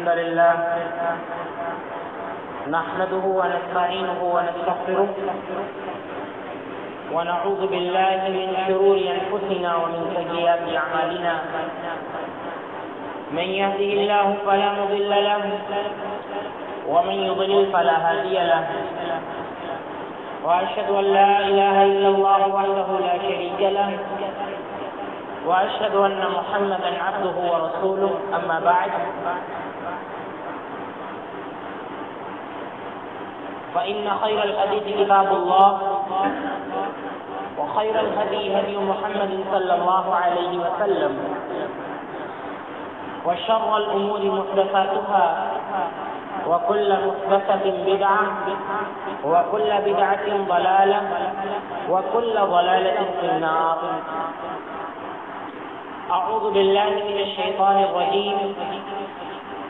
الحمد لله نحمده ونستعينه ونستغفره ونعوذ بالله من شرور أنفسنا ومن سيئات أعمالنا من يهده الله فلا مضل له ومن يضلل فلا هادي له وأشهد أن لا إله إلا الله وحده لا شريك له وأشهد أن محمدا عبده ورسوله أما بعد فإن خير الحديث كتاب الله وخير الهدي هدي محمد صلى الله عليه وسلم وشر الأمور محدثاتها وكل محدثة بدعة وكل بدعة ضلالة وكل ضلالة في النار. أعوذ بالله من الشيطان الرجيم.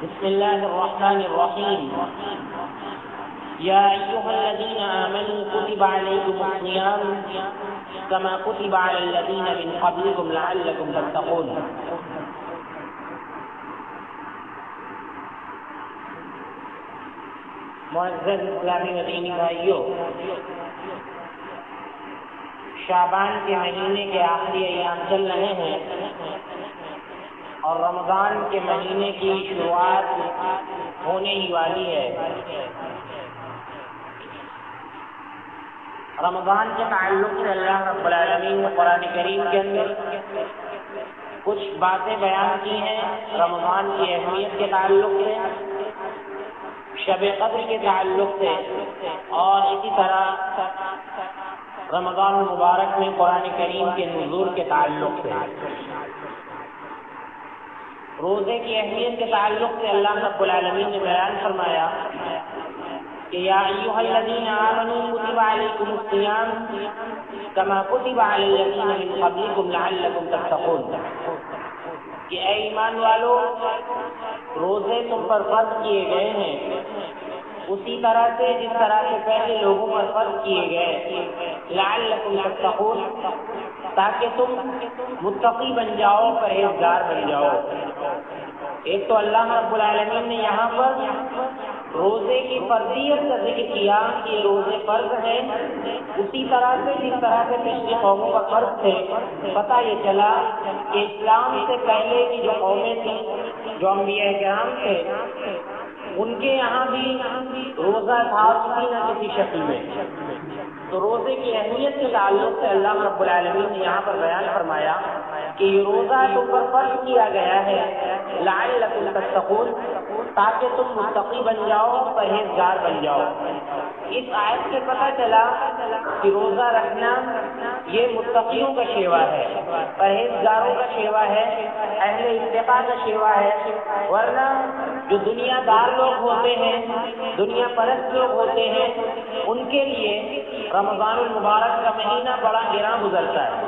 بسم الله الرحمن الرحيم. يا أيها الذين آمنوا كتب عليكم الصيام كما كتب على الذين من قبلكم لعلكم تتقون. معزز اسلامی و دینی بھائیوں، شعبان کے مہینے کے آخری ایام چل رہے ہیں اور رمضان کے مہینے کی شروعات ہونے ہی والی ہے. رمضان کے تعلق سے اللہ رب العالمین نے قرآن کریم کے اندر کچھ باتیں بیان کی ہیں. رمضان کی اہمیت کے تعلق سے، شب قدر کے تعلق سے، اور اسی طرح رمضان المبارک میں قرآن کریم کے نزول کے تعلق سے. روزے کی اہمیت کے تعلق سے اللہ رب العالمین نے بیان فرمایا کہ یا ایھا الذین آمنوا کتب علیکم الصیام کما کتب علی الذین من قبلکم لعلکم تتقون، کہ اے ایمان والو، روزے تم پر فرض کیے گئے ہیں اسی طرح سے جس طرح سے پہلے لوگوں پر فرض کیے گئے، لعلکم تتقون، تاکہ تم متقی بن جاؤ، پرہیزگار بن جاؤ. ایک تو اللہ رب العالمین نے یہاں پر روزے کی فرضیت کا ذکر کیا کہ یہ روزے فرض ہیں، اسی طرح سے جس طرح سے پچھلی قوموں کا فرض تھے. پتہ یہ چلا کہ اسلام سے پہلے کی جو قومیں تھیں، جو انبیاء کرام تھے، ان کے یہاں بھی روزہ تھا کسی نہ کسی شکل میں. تو روزے کی اہمیت کے تعلق سے اللہ رب العالمین نے یہاں پر بیان فرمایا کہ یہ روزہ تم پر فرض کیا گیا ہے لعلکم تتقون، تاکہ تم متقی بن جاؤ، پرہیزگار بن جاؤ. اس آیت سے پتہ چلا کہ روزہ رکھنا یہ متقیوں کا شیوا ہے، پرہیزگاروں کا شیوا ہے، اہل اتقاء کا شیوا ہے. ورنہ جو دنیا دار لوگ ہوتے ہیں، دنیا پرست لوگ ہوتے ہیں، ان کے لیے رمضان المبارک کا مہینہ بڑا گراں گزرتا ہے.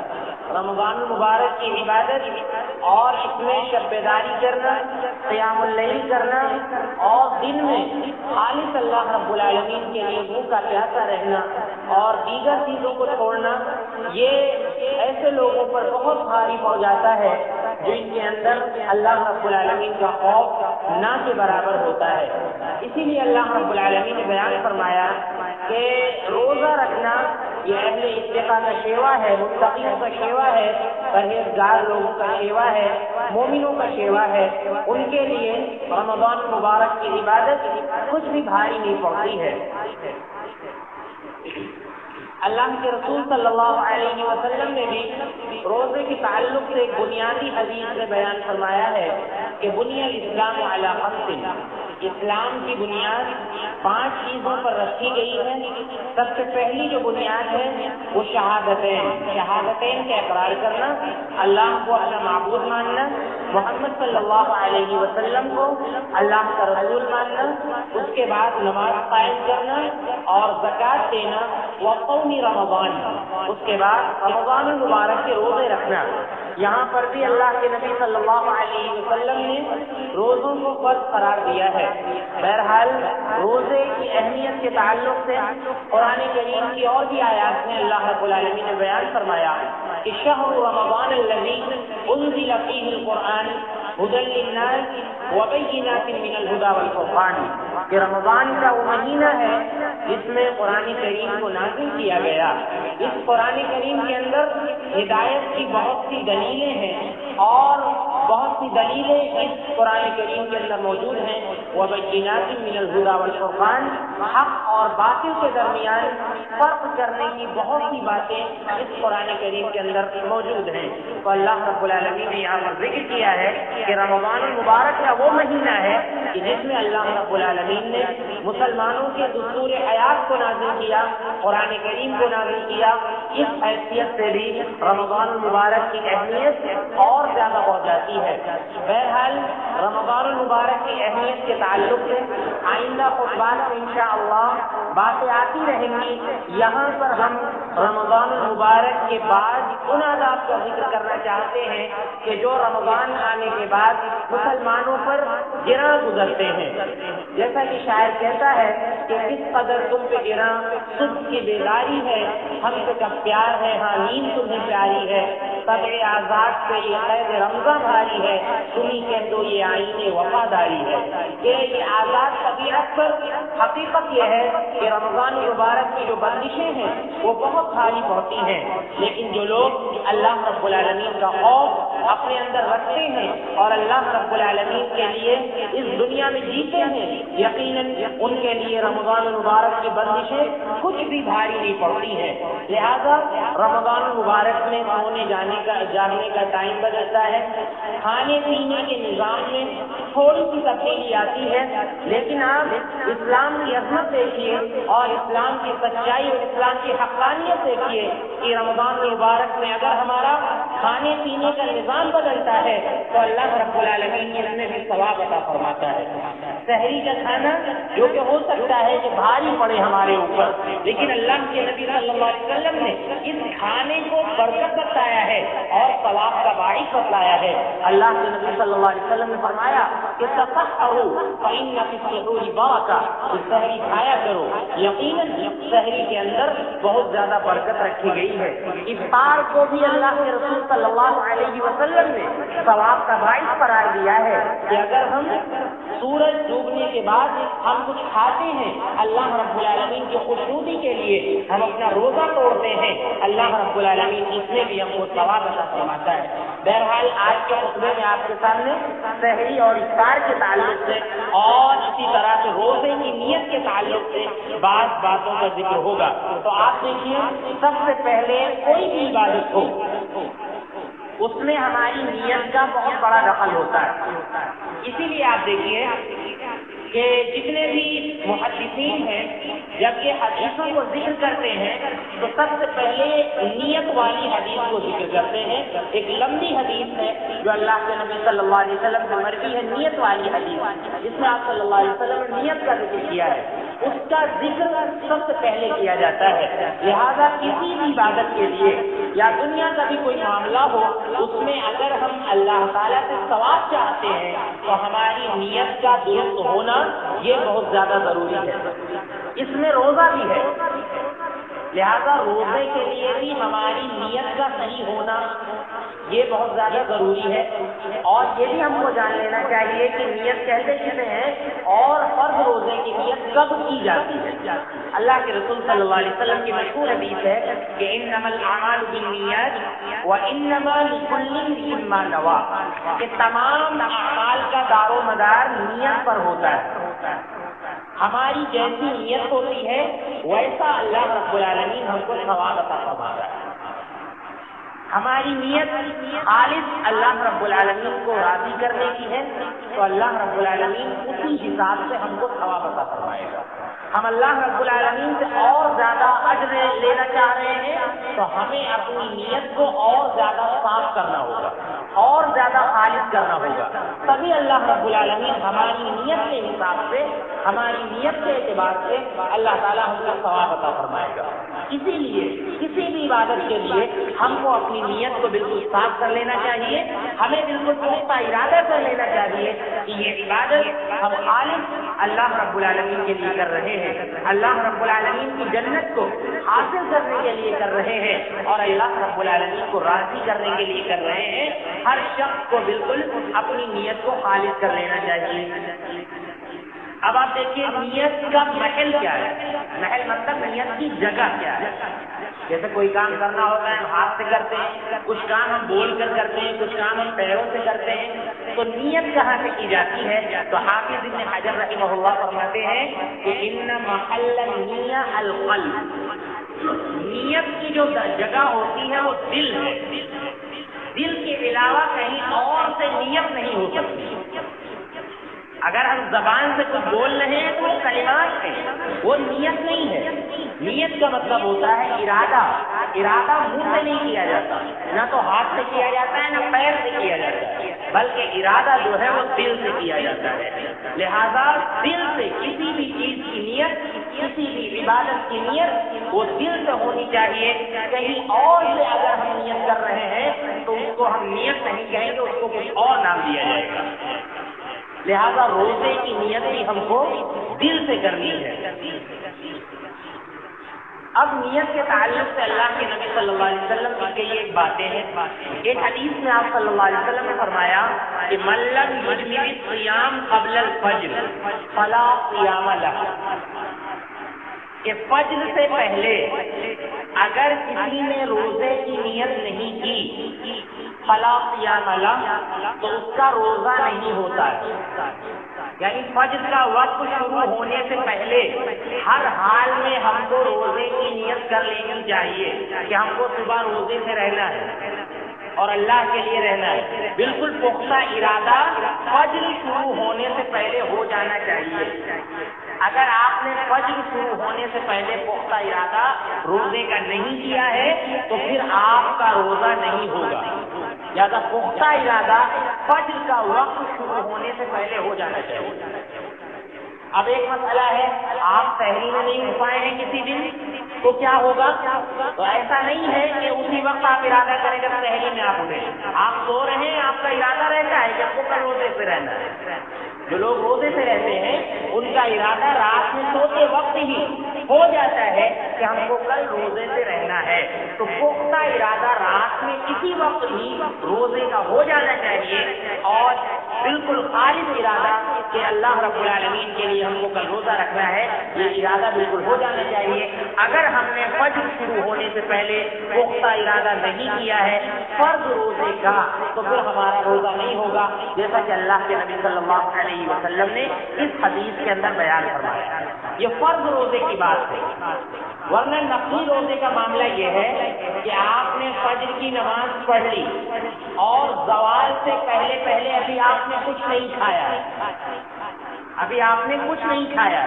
رمضان المبارک کی عبادت اور اس میں شب بیداری کرنا، قیام اللیل کرنا، اور دن میں خالص اللہ رب العالمین کے لیے بھوکا پیاسا رہنا اور دیگر چیزوں کو چھوڑنا، یہ ایسے لوگوں پر بہت بھاری پڑ جاتا ہے جو ان کے اندر اللہ رب العالمین کا خوف نہ کے برابر ہوتا ہے. اسی لیے اللہ رب العالمین نے بیان فرمایا کہ روزہ رکھنا یہ اہل اتقاء کا شیوا ہے، متقیوں کا شیوا ہے، پرہیزگار لوگوں کا شیوا ہے، مومنوں کا شیوا ہے. ان کے لیے رمضان مبارک کی عبادت کچھ بھی بھاری نہیں پڑتی ہے. اللہ کے رسول صلی اللہ علیہ وسلم نے بھی روزے کے تعلق سے ایک بنیادی حدیث میں بیان فرمایا ہے کہ بنی الاسلام علی خمس، اسلام کی بنیاد 5 چیزوں پر رکھی گئی ہے. سب سے پہلی جو بنیاد ہے وہ شہادتین کا اقرار کرنا، اللہ کو اپنا معبود ماننا، محمد صلی اللہ علیہ وسلم کو اللہ کا رسول ماننا، اس کے بعد نماز قائم کرنا اور زکوٰۃ دینا، وصوم رمضان، اس کے بعد رمضان المبارک کے روزے رکھنا. یہاں پر بھی اللہ کے نبی صلی اللہ علیہ وسلم نے روزوں کو فرض قرار دیا ہے. بہرحال روزے کی اہمیت کے تعلق سے قرآن کریم کی اور بھی آیات میں اللہ رب العالمین نے بیان فرمایا کہ شہر رمضان الذی انزل فیہ القرآن هدى للناس وبينات من الهدى الہدی والفرقان، کہ رمضان کا وہ مہینہ ہے جس میں قرآن کریم کو نازل کیا گیا۔ اس قرآن کریم کے اندر ہدایت کی بہت سی دلیلیں ہیں اور بہت سی دلیلیں اس قرآن کریم کے اندر موجود ہیں۔ وَبَيِّنَاتٍ مِّنَ الْهُدىٰ وَالْفُرْقَانِ، حق اور باطل کے درمیان فرق کرنے کی بہت سی باتیں اس قرآن کریم کے اندر موجود ہیں۔ تو اللہ رب العالمین نے یہاں پر ذکر کیا ہے کہ رمضان المبارک کا وہ مہینہ ہے کہ جس میں اللہ رب العالمین نے مسلمانوں کے دستور حیات کو نازل کیا، قرآن کریم کو نازل کیا۔ اس حیثیت سے بھی رمضان المبارک کی اہمیت اور زیادہ ہو جاتی ہے۔ بہرحال رمضان المبارک کی اہمیت کے تعلق سے آئندہ خطبات میں انشاءاللہ باتیں آتی رہیں گی۔ یہاں پر ہم رمضان المبارک کے بعد ان آداب کا ذکر کرنا چاہتے ہیں کہ جو رمضان آنے کے بعد مسلمانوں پر گراں گزرتے ہیں۔ جیسا کہ شاعر کہتا ہے کہ کس قدر تم پہ گراں صبح کی بیداری ہے، ہم سے کب پیار ہے، ہاں نیند تمہیں پیاری ہے، طبع آزاد سے یہ قید رمضان بھاری ہے، تمہیں کہہ دو یہ آئین وفاداری ہے۔ کہ یہ آزاد طبیعت پر حقیقت یہ ہے کہ رمضان مبارک کی جو بندشیں ہیں وہ بہت بھاری پڑتی ہیں، لیکن جو لوگ اللہ رب العالمین کا خوف اپنے اندر رکھتے ہیں اور اللہ رب العالمین کے لیے اس دنیا میں جیتے ہیں، یقیناً ان کے لیے رمضان المبارک کی بندشیں کچھ بھی بھاری نہیں پڑتی ہیں۔ لہذا رمضان المبارک میں سونے جاگنے کا ٹائم بدلتا ہے، کھانے پینے کے نظام میں تھوڑی سی تبدیلی آتی ہے، لیکن آپ اسلام کی عظمت دیکھیے اور اسلام کی سچائی اور اسلام کی حقانیت دیکھیے کہ رمضان المبارک میں اگر ہمارا کھانے پینے کا نظام بدلتا ہے تو اللہ رب العالمین اس میں بھی ثواب عطا فرماتا ہے۔ سحری کا کھانا جو کہ ہو سکتا ہے کہ بھاری پڑے ہمارے اوپر، لیکن اللہ کے نبی صلی اللہ علیہ وسلم نے اس کھانے کو برکت بتایا ہے اور ثواب کا باعث بتلایا ہے۔ اللہ کے نبی صلی اللہ علیہ وسلم نے فرمایا کہ تسحروا فإن في السحور برکہ، سحری کھایا کرو، یقیناً سحری کے اندر بہت زیادہ برکت رکھی گئی ہے۔ افطار کو بھی اللہ کے رسول صلی اللہ علیہ وسلم نے ثواب کا باعث قرار دیا ہے کہ اگر ہم سورج ڈوبنے کے بعد ہم کچھ کھاتے ہیں، اللہ رب العالمین کی خوشنودی کے لیے ہم اپنا روزہ توڑتے ہیں، اللہ رب العالمین اس میں بھی ہم کو ثواب عطا فرماتا ہے۔ بہرحال آج کے خطبے میں آپ کے سامنے سحری اور افطار کے تعلق سے اور اسی طرح سے روزے کی نیت کے تعلق سے بعض باتوں کا ذکر ہوگا۔ تو آپ دیکھیے، سب سے پہلے کوئی بھی عبادت ہو اس میں ہماری نیت کا بہت بڑا دخل ہوتا ہے۔ اسی لیے آپ دیکھیے کہ جتنے بھی محدثین ہیں جب یہ حدیثوں کو ذکر کرتے ہیں تو سب سے پہلے نیت والی حدیث کو ذکر کرتے ہیں۔ ایک لمبی حدیث ہے جو اللہ کے نبی صلی اللہ علیہ وسلم سے مروی ہے، نیت والی حدیث، جس میں آپ صلی اللہ علیہ وسلم نے نیت کا ذکر کیا ہے، اس کا ذکر سب سے پہلے کیا جاتا ہے۔ لہذا کسی بھی عبادت کے لیے یا دنیا کا بھی کوئی معاملہ ہو، اس میں اگر ہم اللہ تعالیٰ سے ثواب چاہتے ہیں تو ہماری نیت کا درست ہونا یہ بہت زیادہ ضروری ہے۔ اس میں روزہ بھی ہے، لہذا روزے کے لیے بھی ہماری نیت کا صحیح ہونا یہ بہت زیادہ ضروری ہے۔ اور یہ بھی ہم کو جان لینا چاہیے کہ نیت کیسے کہتے ہیں اور فرض روزے کی نیت کب کی جاتی ہے۔ اللہ کے رسول صلی اللہ علیہ وسلم کی مشہور حدیث ہے کہ انما الاعمال بالنیات وانما لکل امرئ ما نوى، کہ تمام اعمال کا دار و مدار نیت پر ہوتا ہے۔ ہماری جیسی نیت ہوتی ہے ویسا اللہ رب العالمین ہم کو ثواب عطا فرماتا ہے۔ ہماری نیت خالص اللہ رب العالمین کو راضی کرنے کی ہے تو اللہ رب العالمین اسی حساب سے ہم کو ثواب عطا فرمائے گا۔ ہم اللہ رب العالمین سے اور زیادہ اجر لینا چاہ رہے ہیں تو ہمیں اپنی نیت کو اور زیادہ صاف کرنا ہوگا اور زیادہ خالص کرنا ہوگا، تبھی اللہ رب العالمین ہماری نیت کے حساب سے، ہماری نیت کے اعتبار سے اللہ تعالیٰ ہم کو ثواب عطا فرمائے گا۔ اسی لیے کسی بھی عبادت کے لیے ہم کو اپنی نیت کو بالکل صاف کر لینا چاہیے، ہمیں بالکل پختہ ارادہ کر لینا چاہیے کہ یہ عبادت ہم خالص اللہ رب العالمین کے لیے کر رہے ہیں، اللہ رب العالمین کی جنت کو حاصل کرنے کے لیے کر رہے ہیں اور اللہ رب العالمین کو راضی کرنے کے لیے کر رہے ہیں۔ ہر شخص کو بالکل اپنی نیت کو خالص کر لینا چاہیے۔ اب آپ دیکھیے نیت کا محل کیا ہے. محل مطلب نیت کی جگہ کیا ہے. جیسے کوئی کام کرنا ہوتا ہے ہم ہاتھ سے کرتے ہیں، کچھ کام ہم بول کر کرتے ہیں، کچھ کام ہم پیروں سے کرتے ہیں. تو نیت کہاں سے کی جاتی ہے؟ تو حافظ ابن حجر رحمہ اللہ فرماتے ہیں کہ ان محل النیہ القلب، نیت کی جو جگہ ہوتی ہے وہ دل ہے. دل کے علاوہ کہیں اور سے نیت نہیں ہو سکتی. اگر ہم زبان سے کچھ بول رہے ہیں تو کلمات ہیں، وہ نیت نہیں ہے. نیت کا مطلب ہوتا ہے ارادہ. ارادہ منہ سے نہیں کیا جاتا، نہ تو ہاتھ سے کیا جاتا ہے نہ پیر سے کیا جاتا ہے، بلکہ ارادہ جو ہے وہ دل سے کیا جاتا ہے. لہذا دل سے کسی بھی چیز کی نیت، کسی بھی عبادت کی نیت وہ دل سے ہونی چاہیے. کہیں اور سے اگر ہم نیت کر رہے ہیں تو اس کو ہم نیت نہیں کہیں گے، اس کو کچھ اور نام دیا جائے گا. لہذا روزے کی نیت بھی ہم کو دل سے کرنی ہے. اب نیت کے تعلق سے اللہ کے نبی صلی اللہ علیہ وسلم کے لیے ایک باتیں ہیں. ایک حدیث میں آپ صلی اللہ علیہ وسلم نے فرمایا کہ من لم یجمع الصیام قبل الفجر فلا صیام لہ، کہ فجر سے پہلے اگر کسی نے روزے کی نیت نہیں کی فلا صیام لہ، تو اس کا روزہ نہیں ہوتا ہے. یعنی فجر کا وقت شروع ہونے سے پہلے ہر حال میں ہم کو روزے کی نیت کر لینی چاہیے کہ ہم کو صبح روزے سے رہنا ہے اور اللہ کے لیے رہنا ہے. بالکل پختہ ارادہ فجر شروع ہونے سے پہلے ہو جانا چاہیے. اگر آپ نے فجر شروع ہونے سے پہلے پختہ ارادہ روزے کا نہیں کیا ہے تو پھر آپ کا روزہ نہیں ہوگا. زیادہ پختہ ارادہ فجر کا وقت شروع ہونے سے پہلے ہو جانا چاہیے. اب ایک مسئلہ ہے، آپ سحری میں نہیں اٹھ پائے ہیں کسی دن تو کیا ہوگا؟ تو ایسا نہیں ہے کہ اسی وقت آپ ارادہ کریں جب سحری میں آپ اٹھیں. آپ سو رہے ہیں، آپ کا ارادہ رہتا ہے کہ آپ کو کل روزے سے رہنا ہے. جو لوگ روزے سے رہتے ہیں ان کا ارادہ رات میں سوتے وقت ہی ہو جاتا ہے کہ ہم کو کل روزے سے رہنا ہے. تو پختہ ارادہ رات میں کسی وقت ہی روزے کا ہو جانا چاہیے، اور بالکل خالص ارادہ کہ اللہ رب العالمین کے لیے ہم کو کل روزہ رکھنا ہے، یہ ارادہ بالکل ہو جانا چاہیے. اگر ہم نے فجر شروع ہونے سے پہلے پختہ ارادہ نہیں کیا ہے فرض روزے کا تو پھر ہمارا روزہ نہیں ہوگا، جیسا کہ اللہ کے نبی صلی اللہ علیہ وسلم نے اس حدیث کے اندر بیان فرمایا. یہ فرض روزے کی بات ہے. ورنہ نفلی روزے کا معاملہ یہ ہے کہ آپ نے فجر کی نماز پڑھ لی اور زوال سے پہلے پہلے ابھی آپ نے کچھ نہیں کھایا، ابھی آپ نے کچھ نہیں کھایا.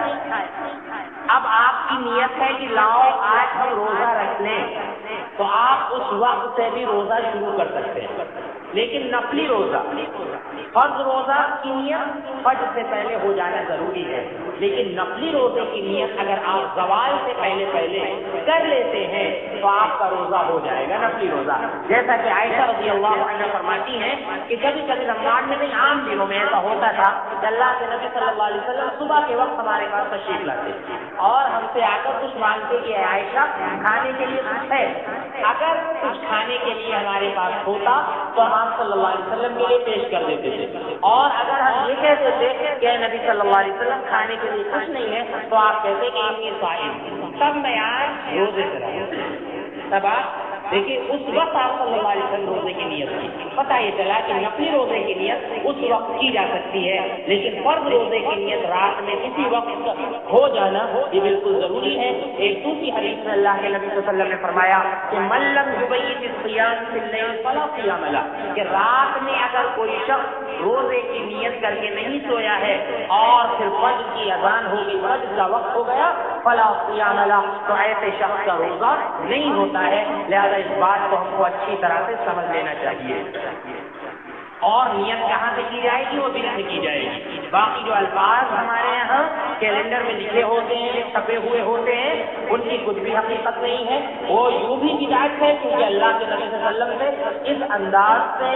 اب آپ کی نیت ہے کہ لاؤ آج ہم روزہ رکھ لیں، تو آپ اس وقت سے بھی روزہ شروع کر سکتے ہیں. لیکن نفلی روزہ، فرض روزہ کی نیت فجر سے پہلے ہو جانا ضروری ہے، لیکن نفلی روزے کی نیت اگر آپ زوال سے پہلے پہلے کر لیتے ہیں تو آپ کا روزہ ہو جائے گا نفلی روزہ. جیسا کہ عائشہ رضی اللہ عنہ فرماتی ہیں کہ کبھی کبھی رمضان میں نہیں، عام دنوں میں ایسا ہوتا تھا کہ اللہ کے نبی صلی اللہ علیہ وسلم صبح کے وقت ہمارے پاس تشریف لاتے اور ہم سے آ کر کچھ مانگتے کہ عائشہ کھانے کے لیے کچھ ہے. اگر کچھ کھانے کے لیے ہمارے پاس ہوتا تو ہم صلی اللہ علیہ وسلم کے لیے پیش کر دیتے تھے، اور اگر ہم یہ کہتے تھے کہ نبی صلی اللہ علیہ وسلم کھانے کے لیے کچھ نہیں ہے تو آپ کہتے کہ یہ صائم، تب میں آج روزے سے رہا. تب آپ دیکھیے اس وقت آپ صلی اللہ علیہ وسلم روزے کی نیت کی. پتہ یہ چلا کہ نفلی روزے کی نیت اس وقت کی جا سکتی ہے، لیکن فرض روزے کی نیت رات میں کسی وقت ہو جانا یہ بالکل ضروری ہے. ایک دوسری حدیث میں اللہ کے نبی صلی اللہ علیہ وسلم نے فرمایا کہ من لم یبیت الصیام فی اللیل فلا صیام لہ، کہ رات میں اگر کوئی شخص روزے کی نیت کر کے نہیں سویا ہے اور پھر فجر کی اذان ہوگی، فجر کا وقت ہو گیا، فلا صیام لہ، تو ایسے شخص کا روزہ نہیں ہوتا ہے. لہذا اس بات کو ہم کو اچھی طرح سے سمجھ لینا چاہیے. اور نیت کہاں سے کی جائے گی؟ وہ دل سے کی جائے گی. باقی جو الفاظ ہمارے یہاں کیلنڈر میں لکھے ہوتے ہیں، چھپے ہوئے ہوتے ہیں، ان کی کچھ بھی حقیقت نہیں ہے. وہ یوں بھی بدعت ہے کیونکہ اللہ کے نبی صلی اللہ علیہ وسلم سے اس انداز سے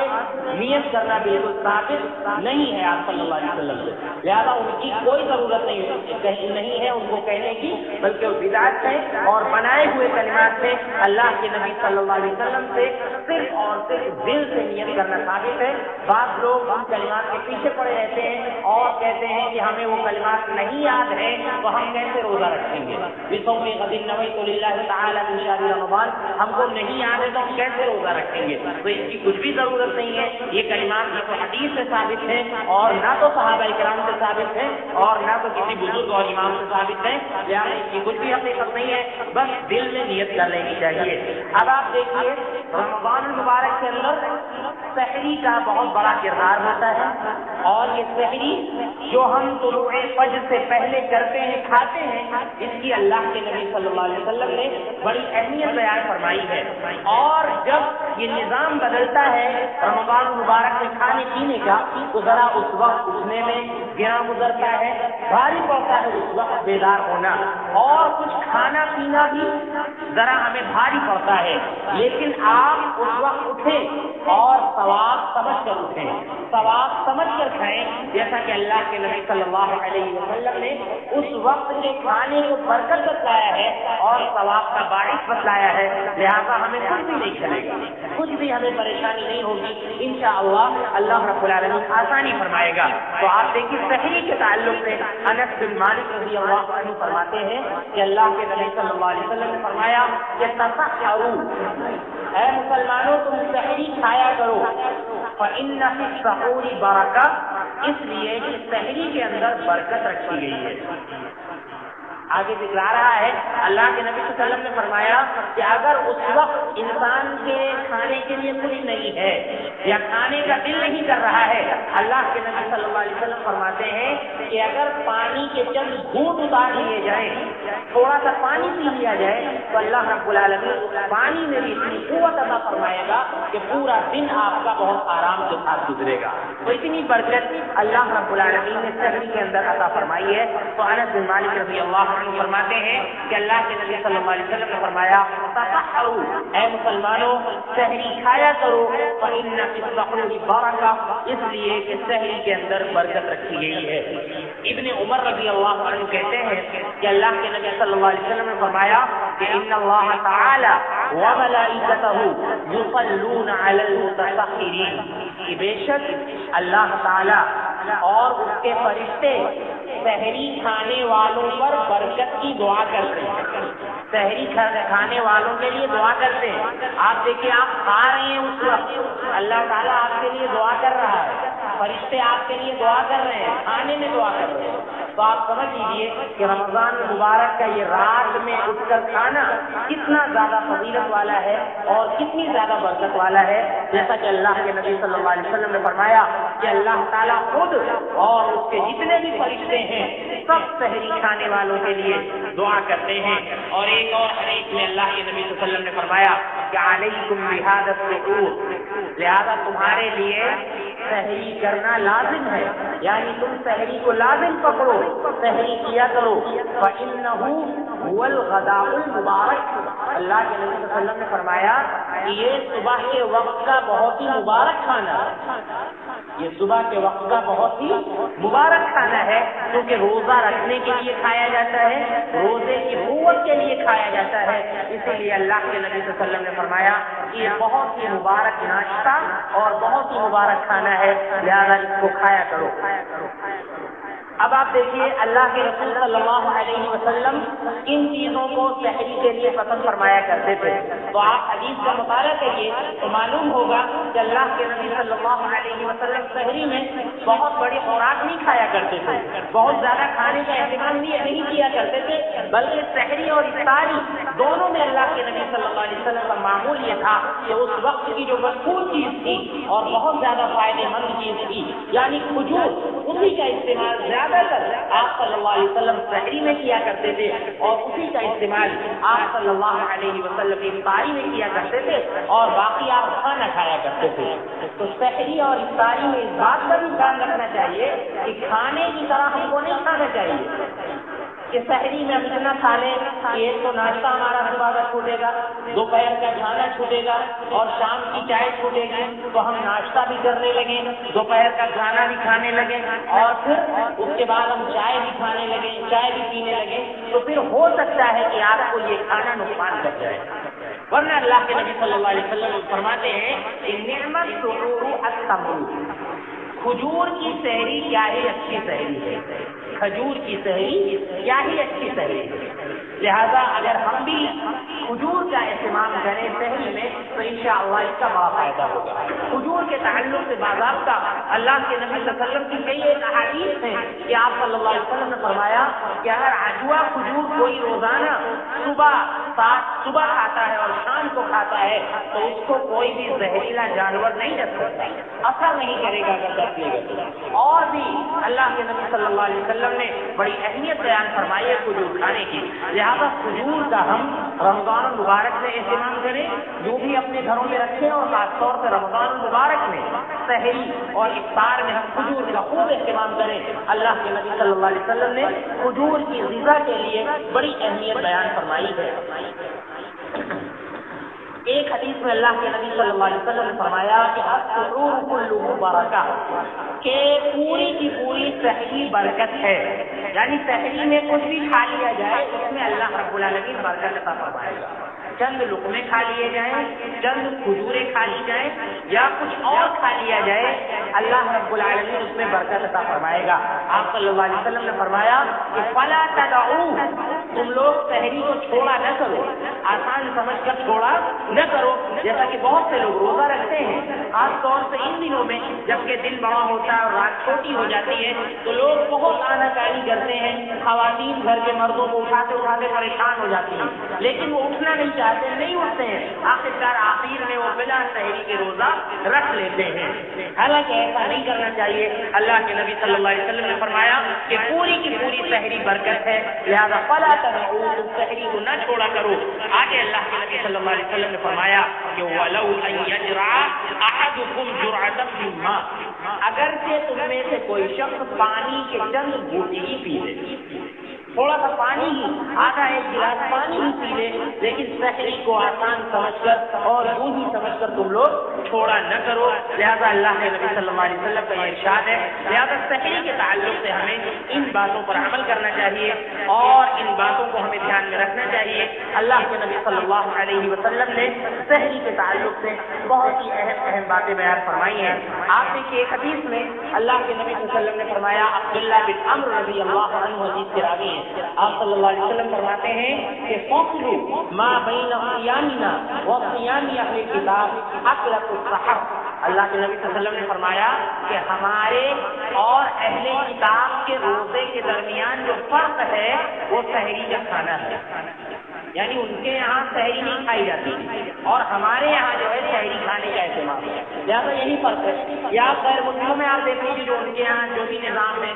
نیت کرنا بالکل ثابت نہیں ہے آپ صلی اللہ علیہ وسلم سے. لہذا ان کی کوئی ضرورت نہیں ہے ان کو کہنے کی، بلکہ وہ بدعت ہے اور بنائے ہوئے کلمات سے اللہ کے نبی صلی اللہ علیہ وسلم سے صرف اور صرف دل سے نیت کرنا ثابت ہے. بعض لوگ ان کلمات کے پیچھے پڑے رہتے ہیں اور اور کہتے ہیں کہ ہمیں وہ کلمات نہیں یاد ہے تو ہم کیسے روزہ رکھیں گے؟ بصوم غد نویت للہ تعالی من شہر رمضان، ہم کو نہیں یاد ہے تو ہم کیسے روزہ رکھیں گے؟ تو اس کی کچھ بھی ضرورت نہیں ہے، یہ کلمات نہ تو حدیث سے ثابت ہے اور نہ تو صحابہ کرام سے ثابت ہے اور نہ تو کسی بزرگ اور امام سے ثابت ہے، لہٰذا اس کی کچھ بھی حقیقت نہیں ہے، بس دل میں نیت کر لینی چاہیے۔ اب آپ دیکھیے رمضان المبارک کے اندر سحری کا بہت بڑا کردار ہوتا ہے، اور یہ سحری جو ہم طلوع فجر سے پہلے کرتے ہیں کھاتے ہیں، اس کی اللہ کے نبی صلی اللہ علیہ وسلم نے بڑی اہمیت بیان فرمائی ہے۔ اور جب یہ نظام بدلتا ہے رمضان المبارک میں کھانے پینے کا تو ذرا اس وقت اٹھنے میں گرا گزرتا ہے، بھاری پڑتا ہے اس وقت بیدار ہونا، اور کچھ کھانا پینا بھی ذرا ہمیں بھاری پڑتا ہے، لیکن آپ اس وقت اٹھیں اور ثواب سمجھ کر اٹھیں، ثواب سمجھ کر کھائیں، جیسا کہ اللہ کے نبی صلی اللہ علیہ وسلم نے اس وقت کے کھانے کو برکت بتلایا ہے اور ثواب کا باعث بتلایا ہے، لہذا ہمیں کچھ بھی نہیں چلے گا، کچھ بھی ہمیں پریشانی نہیں ہوگی، انشاءاللہ اللہ رب العالمین آسانی فرمائے گا۔ تو آپ دیکھیے سحری کے تعلق سے انس بن مالک رضی اللہ عنہ فرماتے ہیں کہ اللہ کے نبی صلی اللہ علیہ وسلم نے فرمایا کہ تسحروا، اے مسلمانوں تم سحری کھایا کرو، فإن فی السحور برکہ، اس لیے کہ سحری کے اندر برکت رکھی گئی ہے۔ آگے دکھلا رہا ہے اللہ کے نبی صلی اللہ علیہ وسلم نے فرمایا کہ اگر اس وقت انسان کے کھانے کے لیے کچھ نہیں ہے یا کھانے کا دل نہیں کر رہا ہے، اللہ کے نبی صلی اللہ علیہ وسلم فرماتے ہیں کہ اگر پانی کے چند گھونٹ اتار لیے جائیں، تھوڑا سا پانی پی لیا جائے، تو اللہ رب العالمین پانی میں بھی اتنی قوت عطا فرمائے گا کہ پورا دن آپ کا بہت آرام کے ساتھ گزرے گا۔ تو اتنی برکت اللہ رب العالمین نے سحری کے اندر عطا فرمائی ہے۔ تو انس بن مالک رضی اللہ عنہ فرماتے ہیں کہ اللہ کے نبی صلی اللہ علیہ وسلم نے فرمایا تسحروا، اے مسلمانوں سحری کھایا کرو، فإن فی السحور برکہ، اس لیے کہ سحری کے اندر برکت رکھی گئی ہے۔ ابن عمر رضی اللہ عنہ کہتے ہیں کہ اللہ کے نبی صلی اللہ علیہ وسلم نے فرمایا کہ ان اللہ تعالی وملائکتہ یصلون علی المتسحرین، کہ بے شک اللہ تعالی اور اس کے فرشتے سحری کھانے والوں پر برکت کی دعا کرتے ہیں، سحری کھانے والوں کے لیے دعا کرتے ہیں۔ آپ دیکھیں آپ کھا رہے ہیں اس وقت اللہ تعالیٰ آپ کے لیے دعا کر رہا ہے، فرشتے آپ کے لیے دعا کر رہے ہیں، کھانے میں دعا کر رہے ہیں۔ تو آپ سمجھ لیجیے کہ رمضان مبارک کا یہ رات میں اٹھ کر کھانا کتنا زیادہ فضیلت والا ہے اور کتنی زیادہ برکت والا ہے، جیسا کہ اللہ کے نبی صلی اللہ علیہ وسلم نے فرمایا کہ اللہ تعالیٰ خود اور اس کے جتنے بھی فرشتے ہیں سب سحری کھانے والوں کے لیے دعا کرتے ہیں۔ اور ایک اور حدیث میں اللہ کے نبی صلی اللہ علیہ وسلم نے فرمایا کہ علیکم بہذا السحور، لہذا تمہارے لیے سحری کرنا لازم ہے، یعنی تم سحری کو لازم پکڑو، سحری کیا کرو، فإنہ هو الغداء المبارک، اللہ کے نبی صلی اللہ علیہ وسلم نے فرمایا کہ یہ صبح کے وقت کا بہت ہی مبارک کھانا ہے، یہ صبح کے وقت کا بہت ہی مبارک کھانا ہے، کیونکہ روزہ رکھنے کے لیے کھایا جاتا ہے، روزے کی قوت کے لیے کھایا جاتا ہے، اسی لیے اللہ کے نبی صلی اللہ علیہ وسلم نے فرمایا کہ یہ بہت ہی مبارک ناشتہ اور بہت ہی مبارک کھانا ہے، لہذا اس کو کھایا کرو۔ اب آپ دیکھیے اللہ کے رسول صلی اللہ علیہ وسلم کن چیزوں کو سحری کے لیے پسند فرمایا کرتے تھے، تو آپ حدیث کا مطالعہ کریے تو معلوم ہوگا کہ اللہ کے نبی صلی اللہ علیہ وسلم سحری میں بہت بڑی خوراک نہیں کھایا کرتے تھے، بہت زیادہ کھانے کا اہتمام بھی نہیں کیا کرتے تھے، بلکہ سحری اور افطاری دونوں میں اللہ کے نبی صلی اللہ علیہ وسلم کا معمول یہ تھا کہ اس وقت کی جو مشہور چیز تھی اور بہت زیادہ فائدہ مند چیز تھی یعنی کھجور، اسی کا استعمال زیادہ تر آپ صلی اللہ علیہ وسلم سحری میں کیا کرتے تھے اور اسی کا استعمال آپ صلی اللہ علیہ وسلم افطاری میں کیا کرتے تھے اور باقی آپ کھانا کھایا کرتے تھے۔ تو سحری اور افطاری میں اس بات کا بھی دھیان رکھنا چاہیے کہ کھانے کی طرح ہم کو نہیں کھانا چاہیے کہ سحری میں ہم اتنا کھا لیں کہ ایک تو ناشتہ ہمارا صبح کا چھوٹے گا، دوپہر کا کھانا چھوٹے گا اور شام کی چائے چھوٹے گی، تو ہم ناشتہ بھی کرنے لگیں، دوپہر کا کھانا بھی کھانے لگیں اور پھر اس کے بعد ہم چائے بھی کھانے لگیں، چائے بھی پینے لگیں، تو پھر ہو سکتا ہے کہ آپ کو یہ کھانا نقصان کر جائے۔ ورنہ اللہ کے نبی صلی اللہ علیہ وسلم فرماتے ہیں کہ نعمت سحور التمر، کھجور کی سحری کیا ہی اچھی سحری ہے، کھجور کی سحری کیا ہی اچھی سحری ہے۔ لہذا اگر ہم بھی کھجور کا اہتمام کریں سحری میں تو انشاءاللہ اس کا بڑا فائدہ ہوگا۔ کھجور کے تعلق سے باضابطہ اللہ کے نبی صلی اللہ علیہ وسلم کی کئی ایک احادیث ہیں کہ آپ صلی اللہ علیہ وسلم نے فرمایا کہ اگر عجوا کھجور کوئی روزانہ صبح کھاتا ہے اور شام کو کھاتا ہے تو اس کو کوئی بھی زہریلا جانور نہیں رکھ سکتا، اثر نہیں کرے گا اگر دس لے گا۔ اور بھی اللہ کے نبی صلی اللہ علیہ وسلم نے بڑی اہمیت بیان فرمائی ہے کھجور کھانے کی، لہذا کھجور کا ہم رمضان المبارک میں اہتمام کریں، جو بھی اپنے گھروں میں رکھیں، اور خاص طور سے رمضان المبارک میں سحری اور افطار میں ہم کھجور کا خوب اہتمام کریں۔ اللہ کے نبی صلی اللہ علیہ وسلم نے کھجور کی غذا کے لیے بڑی اہمیت بیان فرمائی ہے۔ ایک حدیث میں اللہ کے نبی صلی اللہ علیہ وسلم نے فرمایا کہ السحور کلہ برکہ، کہ پوری کی پوری سحری برکت ہے، یعنی سحری میں کچھ بھی کھا لیا جائے اس میں اللہ رب العالمین برکت عطا فرمائے گا۔ چند لقمے کھا لیے جائیں، چند کھجوریں کھا لی جائیں یا کچھ اور کھا لیا جائے، اللہ رب العالمین اس میں برکت عطا فرمائے گا۔ آپ صلی اللہ علیہ وسلم نے فرمایا کہ فلا تدعوا، تم لوگ سحری کو چھوڑا نہ کرو، آسان سمجھ کر چھوڑا نہ کرو، جیسا کہ بہت سے لوگ روزہ رکھتے ہیں، خاص طور سے ان دنوں میں جبکہ دن بڑا ہوتا ہے اور رات چھوٹی ہو جاتی ہے تو لوگ بہت آناکانی کرتے ہیں، خواتین گھر کے مردوں کو اٹھاتے اٹھاتے پریشان ہو جاتی ہیں، لیکن وہ اٹھنا نہیں چاہتے، نہیں اٹھتے ہیں، آخرکار آخر میں وہ بلا سحری کے روزہ رکھ لیتے ہیں۔ حالانکہ ایسا نہیں کرنا چاہیے۔ اللہ کے نبی صلی اللہ علیہ وسلم نے فرمایا کہ پوری کی پوری سحری برکت ہے، لہذا فلا تدعوا، سحری کو نہ چھوڑا کرو۔ آگے اللہ کے نبی صلی اللہ علیہ وسلم نے فرمایا کہ وَلَوْ أَن يَجْرَعَ أَحَدُكُمْ جُرْعَةً مِّن مَّاءٍ، اگرچہ تم میں سے کوئی شخص پانی کے چند گھوٹی ہی پی لے، تھوڑا سا پانی ہی، آدھا ایک گلاس پانی ہی پی لے، لیکن سحری کو آسان سمجھ کر اور یوں ہی سمجھ کر تم لوگ چھوڑا نہ کرو۔ لہذا اللہ کے نبی صلی اللہ علیہ وسلم کا یہ ارشاد ہے، لہذا سحری کے تعلق سے ہمیں ان باتوں پر عمل کرنا چاہیے اور ان باتوں کو ہمیں دھیان میں رکھنا چاہیے۔ اللہ کے نبی صلی اللہ علیہ وسلم نے سحری کے تعلق سے بہت ہی اہم باتیں بیان فرمائی ہیں۔ آپ دیکھیے ایک حدیث میں اللہ کے نبی صلی اللہ علیہ وسلم نے فرمایا، عبداللہ بن عمرو رضی اللہ عنہ حدیث کے راوی ہیں، آپ صلی اللہ علیہ وسلم فرماتے ہیں کہ فصل ما بین صیامنا و صیام اہل الکتاب اکلۃ السحر، اللہ کے نبی صلی اللہ علیہ وسلم نے فرمایا کہ ہمارے اور اہل کتاب کے روزے کے درمیان جو فرق ہے وہ سحری کا کھانا ہے، یعنی ان کے یہاں سحری نہیں کھائی جاتی اور ہمارے یہاں جو ہے سحری کھانے کا اہتمام ہے، لہٰذا یہی فرق ہے۔ یا غیر مسلموں میں آپ دیکھ لیجیے جو ان کے یہاں جو بھی نظام ہے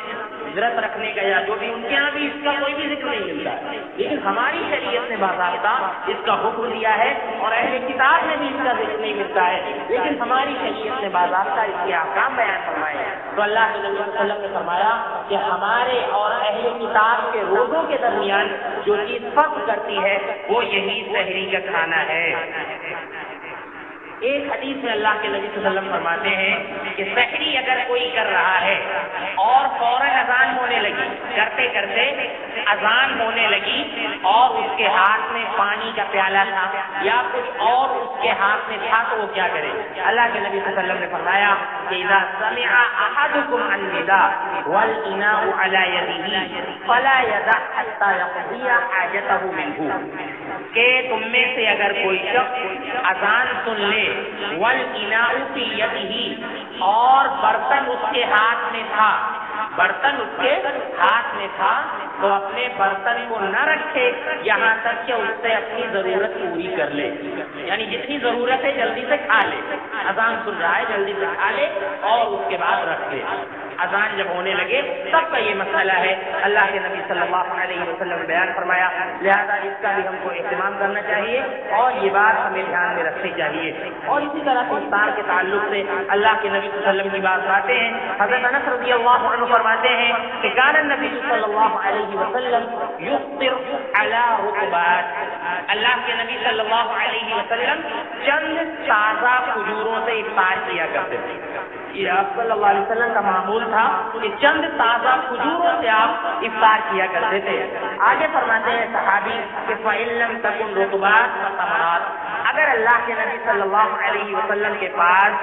ورت رکھنے کا یا جو بھی، ان کے یہاں بھی اس کا کوئی بھی ذکر نہیں ملتا ہے، لیکن ہماری شریعت نے باضابطہ اس کا حکم دیا ہے اور اہل کتاب میں بھی اس کا ذکر نہیں ملتا ہے، لیکن ہماری شریعت نے باضابطہ اس کے احکام بیان فرمائے ہیں۔ تو اللہ کے نبی صلی اللہ علیہ وسلم نے فرمایا کہ ہمارے اور اہل کتاب کے روزوں کے درمیان جو چیز فرق کرتی ہے وہ یہی سحری کا کھانا ہے۔ ایک حدیث میں اللہ کے نبی صلی اللہ علیہ وسلم فرماتے ہیں کہ سحری اگر کوئی کر رہا ہے اور فوراً اذان ہونے لگی، کرتے کرتے اذان ہونے لگی اور اس کے ہاتھ میں پانی کا پیالہ تھا یا کچھ اور اس کے ہاتھ میں تھا تو وہ کیا کرے؟ اللہ کے نبی صلی اللہ علیہ وسلم نے فرمایا کہ اذا سمع احدكم النداء والاناء على يده فلا يدع حتى يقضي حاجته منه، کہ تم میں سے اگر کوئی شخص اذان سن لے والاناء فی یدہ، اور برتن اس کے ہاتھ میں تھا، برتن اس کے ہاتھ میں تھا تو اپنے برتن کو نہ رکھے یہاں تک کہ اس سے اپنی ضرورت پوری کر لے، یعنی جتنی ضرورت ہے جلدی سے کھا لے، اذان سن رہا ہے جلدی سے کھا لے اور اس کے بعد رکھ لے۔ اذان جب ہونے لگے تب کا یہ مسئلہ ہے، اللہ کے نبی صلی اللہ علیہ وسلم نے بیان فرمایا، لہذا اس کا بھی ہم کو اہتمام کرنا چاہیے اور یہ بات ہمیں دھیان میں رکھنی چاہیے۔ اور اسی طرح سے افطار کے تعلق سے اللہ کے نبی صلی اللہ علیہ وسلم کی بات آتے ہیں، حضرت انس رضی اللہ عنہ فرماتے ہیں کہ کان النبی صلی اللہ علیہ وسلم یفطر علی رطبات، اللہ کے نبی صلی اللہ علیہ وسلم چند تازہ کھجوروں سے افطار کیا کرتے تھے۔ یہ آپ صلی اللہ علیہ وسلم کا معمول تھا کہ چند تازہ کھجوروں سے آپ افطار کیا کرتے تھے۔ آگے فرماتے ہیں صحابی کہ فَإِن لَّمْ تَكُن رُطُبَاتٌ فَتَمْرَاتٌ، اگر اللہ کے نبی صلی اللہ علیہ وسلم کے پاس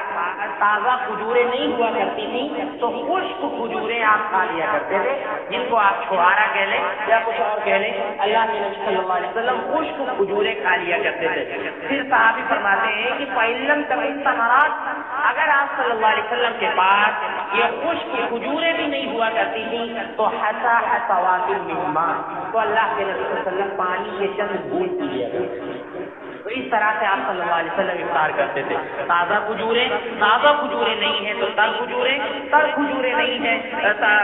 تازہ کھجوریں نہیں ہوا کرتی تھیں تو خشک کھجوریں آپ کھا لیا کرتے تھے، جن کو آپ چھوارا کہہ لیں یا کچھ اور کہہ لیں۔ اللہ کے نبی صلی اللہ علیہ وسلم خشک کھجوریں کھا لیا کرتے تھے۔ پھر صحابی فرماتے ہیں کہ فَإِن لَّمْ تَكُن ثَمَرَاتٌ، اگر آپ صلی اللہ علیہ وسلم کے پاس یہ خشک کھجوریں بھی نہیں ہوا کرتی تھیں تو حَسَا حَسَوَاتٍ مِّن مَّاءٍ، تو اللہ کے نبی صلی اللہ علیہ وسلم پانی کے چند بوند پی لیا کرتے تھے۔ تو اس طرح سے آپ صلی اللہ علیہ وسلم افطار کرتے تھے۔ تازہ کھجوریں نہیں ہیں تو تر کھجوریں، تر کھجوریں نہیں ہیں،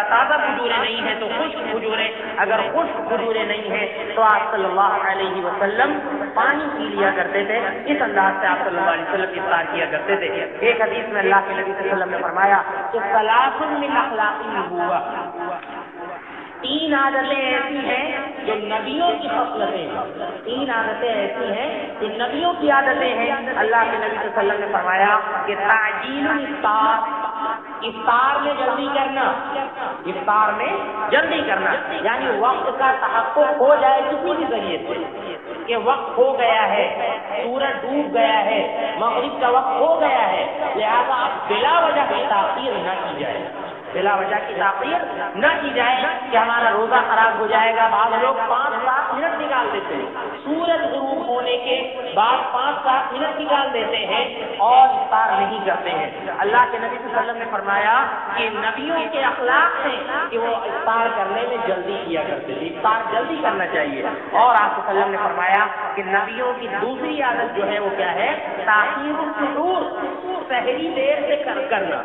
تازہ کھجوریں نہیں ہیں تو خشک کھجوریں، اگر خشک کھجوریں نہیں ہیں تو آپ صلی اللہ علیہ وسلم پانی پی لیا کرتے تھے۔ اس انداز سے آپ صلی اللہ علیہ وسلم افطار کیا کرتے تھے۔ ایک حدیث میں اللہ کے نبی صلی اللہ علیہ وسلم نے فرمایا کہ ثلاث من اخلاق النبوۃ، تین عادتیں ایسی ہیں جو نبیوں کی خصلتیں، تین عادتیں ایسی ہیں جو نبیوں کی عادتیں ہیں۔ اللہ کے نبی صلی اللہ علیہ وسلم نے فرمایا کہ تعجیل الافطار، افطار میں جلدی کرنا، افطار میں جلدی کرنا، یعنی وقت کا تحقق ہو جائے کسی بھی ذریعے سے کہ وقت ہو گیا ہے، سورج ڈوب گیا ہے، مغرب کا وقت ہو گیا ہے، لہذا اب بلا وجہ کی تاخیر نہ کی جائے، بلا وجہ کی تاخیر نہ کی جائے کہ ہمارا روزہ خراب ہو جائے گا۔ بعض لوگ 5-7 منٹ نکال دیتے ہیں، سورج غروب ہونے کے بعد 5-7 منٹ نکال دیتے ہیں اور افطار نہیں کرتے ہیں۔ اللہ کے نبی صلی اللہ علیہ وسلم نے فرمایا کہ نبیوں کے اخلاق ہیں کہ وہ افطار کرنے میں جلدی کیا کرتے تھے، افطار جلدی کرنا چاہیے۔ اور آپ صلی اللہ علیہ وسلم نے فرمایا کہ نبیوں کی دوسری عادت جو ہے وہ کیا ہے؟ تاخیر السحور، سحری دیر سے کرنا،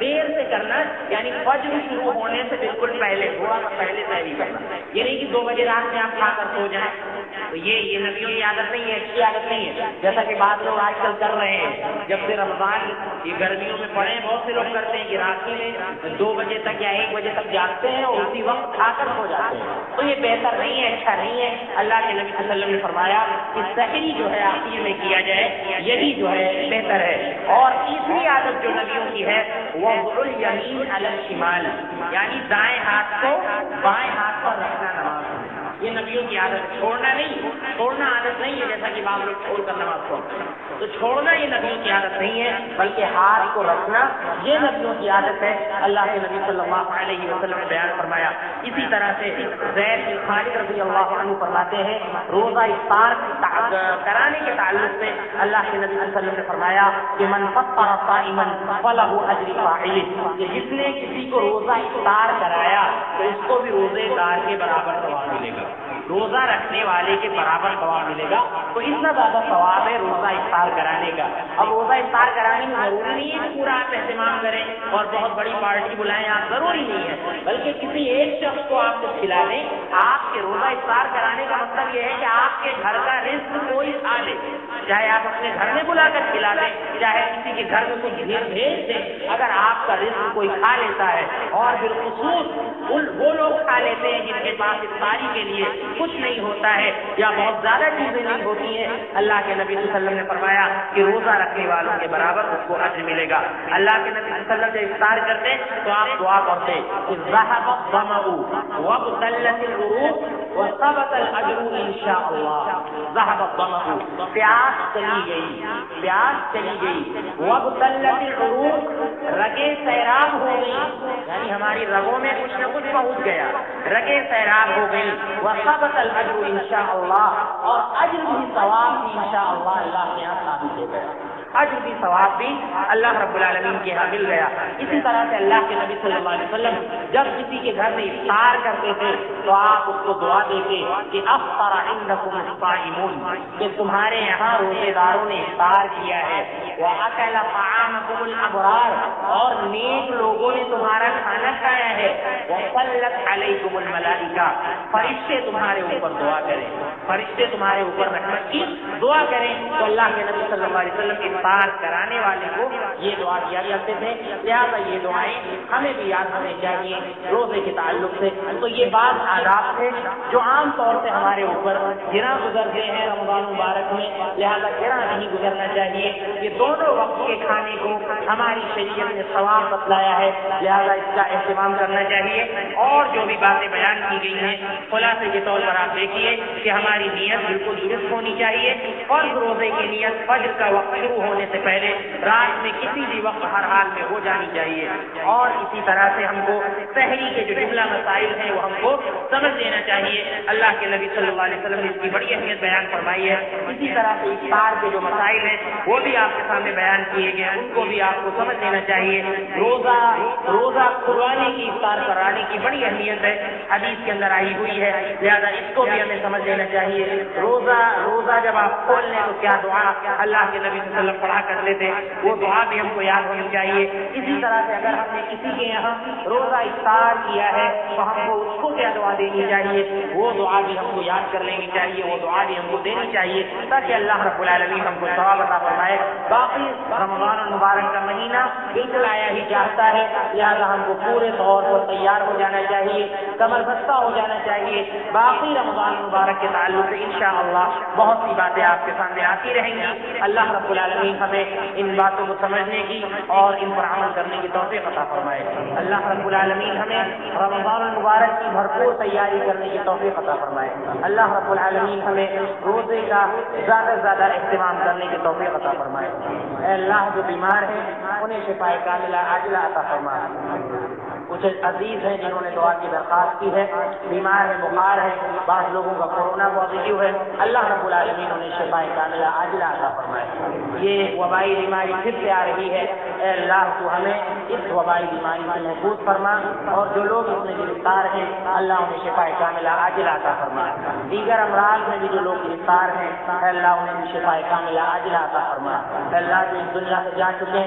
دیر سے کرنا، یعنی فجر شروع ہونے سے بالکل پہلے، تھوڑا سا پہلے سحری کرنا، یہ نہیں کہ 2 بجے رات میں آپ کھا کر سو جائیں۔ تو یہ نبیوں کی عادت نہیں ہے، اچھی عادت نہیں ہے، جیسا کہ بعض لوگ آج کل کر رہے ہیں۔ جب سے رمضان یہ گرمیوں میں پڑے، بہت سے لوگ کرتے ہیں کہ رات میں 2 بجے تک یا 1 بجے تک جاگتے ہیں اور اسی وقت کھا کر سو جاتے ہیں، تو یہ بہتر نہیں ہے، اچھا نہیں ہے۔ اللہ کے نبی صلی اللہ علیہ وسلم نے فرمایا کہ سحری جو ہے آخر میں کیا جائے، یہی جو ہے بہتر ہے۔ اور تیسری عادت جو نبیوں کی ہے وہ الیمین علی الشمال، یعنی دائیں ہاتھ کو بائیں ہاتھ پر رکھنا نماز میں، یہ نبیوں کی عادت ہے۔ چھوڑنا نہیں، چھوڑنا عادت نہیں ہے، جیسا کہ بعض لوگ چھوڑ کر نماز پڑھتے ہیں، تو چھوڑنا یہ نبیوں کی عادت نہیں ہے، بلکہ ہاتھ کو رکھنا یہ نبیوں کی عادت ہے۔ اللہ کے نبی صلی اللہ علیہ وسلم نے بیان فرمایا۔ اسی طرح سے زید بن خالد رضی اللہ عنہ فرماتے ہیں روزہ افطار کرانے کے تعلق سے اللہ کے نبی صلی اللہ علیہ وسلم نے فرمایا کہ من فطر صائما فلہ اجر فاعل، کہ جس نے کسی کو روزہ افطار کرایا تو اس کو بھی روزے دار کے برابر ثواب ملے گا، روزہ رکھنے والے کے برابر ثواب ملے گا۔ تو اتنا زیادہ ثواب ہے روزہ افطار کرانے کا۔ اب روزہ افطار کرانے میں ضروری نہیں ہے کہ پورا آپ اہتمام کریں اور بہت بڑی پارٹی بلائیں، آپ ضروری نہیں ہے، بلکہ کسی ایک شخص کو آپ کو کھلا دیں۔ آپ کے روزہ افطار کرانے کا مطلب یہ ہے کہ آپ کے گھر کا رزق کوئی کھا لے، چاہے آپ اپنے گھر میں بلا کر کھلا دیں، چاہے کسی کے گھر میں کچھ بھیج دیں، اگر آپ کا رزق کوئی کھا لیتا ہے اور بالخصوص وہ لوگ کھا لیتے ہیں جن کے پاس افطاری کے لیے کچھ نہیں ہوتا ہے یا بہت زیادہ چیزیں نہیں ہوتی ہیں، اللہ کے نبی صلی اللہ علیہ وسلم نے فرمایا کہ روزہ رکھنے والوں کے برابر اس کو اجر ملے گا۔ اللہ کے نبی صلی اللہ علیہ وسلم جب افطار کرتے تو آپ دعا پڑھتے کہ ذهب الظمأ وابتلت العروق وثبت الاجر ان شاء اللہ۔ ذهب الظمأ، پیاس چلی گئی، پیاس چلی گئی، وابتلت العروق، رگیں سیراب ہو گئی، یعنی ہماری رگوں میں کچھ نہ کچھ پہنچ گیا، رگیں سیراب ہو گئی، وثبت الاجر ان شاء اللہ، اور اجر بھی ثواب بھی ان شاء اللہ اللہ کے یہاں ثابت ہو گیا، اجر بھی ثواب بھی اللہ رب العالمین کے یہاں مل گیا۔ اسی طرح سے اللہ کے نبی صلی اللہ علیہ وسلم جب کسی کے گھر میں افطار کرتے تھے تو آپ اس کو دعا دیتے کہ افطر عندکم الصائمون، کہ تمہارے یہاں روزے داروں نے افطار کیا ہے، وَأَكَلَ طَعَامَكُمُ الْأَبْرَارُ، اور نیک لوگوں نے تمہارا کھانا کھایا ہے، وَصَلَّتْ عَلَيْكُمُ الْمَلَائِكَةُ، فرشتے تمہارے اوپر دعا کریں، فرشتے تمہارے اوپر رحمت کی دعا کریں۔ تو اللہ کے نبی صلی اللہ علیہ وسلم افطار کرانے والے کو یہ دعا کیا کرتے تھے. لہٰذا یہ دعائیں ہمیں بھی یاد ہونی چاہیے روزے کے تعلق سے. تو یہ بعض آداب تھے جو عام طور سے ہمارے اوپر گرا گزرتے ہیں رمضان مبارک میں، لہٰذا گرا نہیں گزرنا چاہیے. یہ دونوں وقت کے کھانے کو ہماری شریعت نے ثواب بتلایا ہے، لہٰذا اس کا اہتمام کرنا چاہیے. اور جو بھی باتیں بیان کی گئی ہیں خلاصے کے طور پر آپ دیکھیے کہ ہماری نیت بالکل درست ہونی چاہیے. فرض روزے کی نیت فجر کا وقت شروع ہونے سے پہلے رات میں کسی بھی وقت ہر حال میں ہو جانی چاہیے. اور اسی طرح سے ہم کو سحری کے جو جملہ مسائل ہیں وہ ہم کو سمجھ لینا چاہیے. اللہ کے نبی صلی اللہ علیہ وسلم نے اس کی بڑی اہمیت بیان فرمائی ہے. اسی طرح سے افطار کے جو مسائل ہیں وہ بھی آپ کے سامنے بیان کیے گئے ہیں، ان کو بھی آپ کو سمجھ لینا چاہیے. روزہ کھلوانے کی افطار کرانے کی بڑی اہمیت ہے، حدیث کے اندر آئی ہوئی ہے، لہٰذا اس کو بھی ہمیں سمجھ لینا چاہیے. روزہ جب آپ کھول لیں تو کیا دعا اللہ کے نبی صلی اللہ علیہ وسلم پڑھا کرتے تھے، وہ دعا بھی ہم کو یاد ہونی چاہیے. اسی طرح سے اگر ہم نے کسی کے یہاں روزہ افطار کیا ہے تو ہم کو اس کو کیا دعا دینی چاہیے، وہ دعا بھی ہم کو یاد کر لینی چاہیے، وہ دعا بھی ہم کو دینی چاہیے تاکہ اللہ رب العالمین ہم کو ثواب عطا فرمائے. باقی رمضان المبارک کا مہینہ بالکل آیا ہی چاہتا ہے، لہٰذا ہم کو پورے طور پر تیار ہو جانا چاہیے، کمر بستہ ہو جانا چاہیے. باقی رمضان المبارک کے تعلق سے انشاءاللہ بہت سی باتیں آپ کے سامنے آتی رہیں گی. اللہ رب العالمین ہمیں ان باتوں کو سمجھنے کی اور ان پر عمل کرنے کی توفیق عطا فرمائے. اللہ رب العالمین ہمیں رمضان المبارک کی بھرپور تیاری کرنے کی توفیق عطا فرمائے. اللہ رب العالمین ہمیں روزے کا زیادہ سے زیادہ اہتمام کرنے کی توفیق عطا فرمائے. اے اللہ جو بیمار ہیں انہیں شفاء کاملہ عاجلہ عطا فرما. کچھ عزیز ہیں جنہوں نے دعا کی درخواست کی ہے، بیمار ہے، بخار ہے، بعض لوگوں کا کورونا پازیٹیو ہے، اللہ رب العالمین انہیں شفاء کاملہ عاجلہ عطا فرمائے. یہ وبائی بیماری پھر سے آ رہی ہے، اے اللہ تو ہمیں اس وبائی بیماری سے محفوظ فرما، اور جو لوگ اس میں گرفتار ہیں اللہ انہیں شفاء کاملہ عاجلہ عطا فرما. دیگر امراض میں بھی جو لوگ گرفتار ہیں اے اللہ انہیں شفاء کاملہ عاجلہ عطا فرما. اے اللہ جو اس دنیا سے جا چکے ہیں